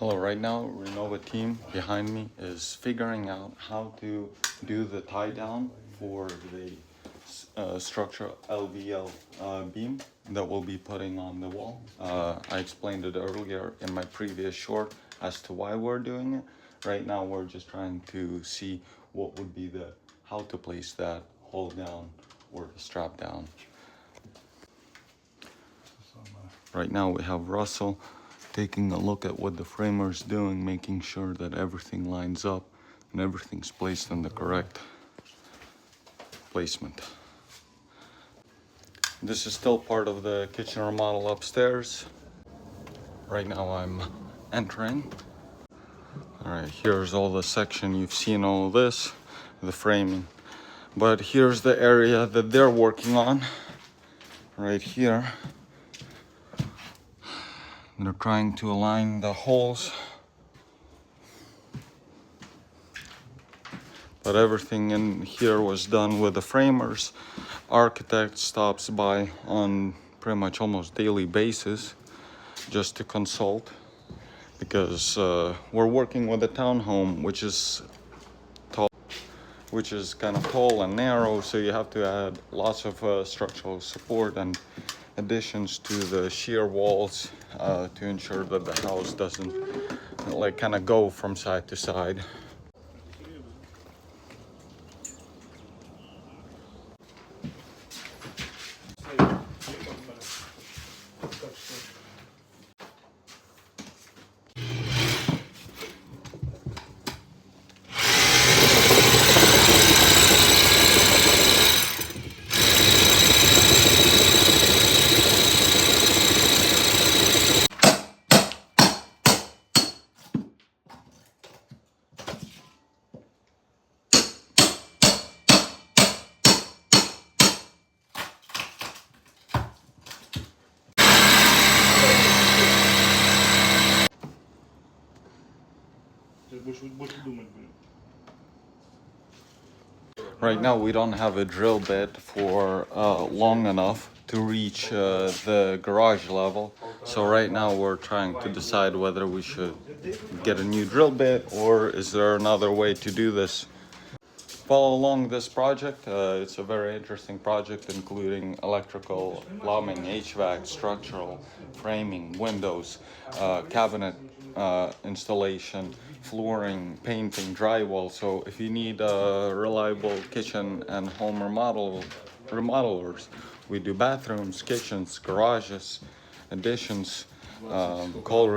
Hello, right now Renova team behind me is figuring out how to do the tie down for the structural LVL beam that we'll be putting on the wall. I explained it earlier in my previous short as to why we're doing it. Right now we're just trying to see what would be how to place that hold down or strap down. Right now we have Russell taking a look at what the framer's doing, making sure that everything lines up and everything's placed in the correct placement. This is still part of the kitchen remodel upstairs. Right now I'm entering. All right, here's all the section. You've seen all this, the framing. But here's the area that they're working on, right here. They're trying to align the holes, but everything in here was done with the framers. Architect stops by on pretty much almost daily basis just to consult, because we're working with a townhome which is kind of tall and narrow, so you have to add lots of structural support and additions to the shear walls to ensure that the house doesn't like kind of go from side to side. Right now we don't have a drill bit for long enough to reach the garage level. So right now we're trying to decide whether we should get a new drill bit or is there another way to do this. Follow along this project. It's a very interesting project, including electrical, plumbing, HVAC, structural, framing, windows, cabinet installation, flooring, painting, drywall. So if you need a reliable kitchen and home remodelers, we do bathrooms, kitchens, garages, additions. Call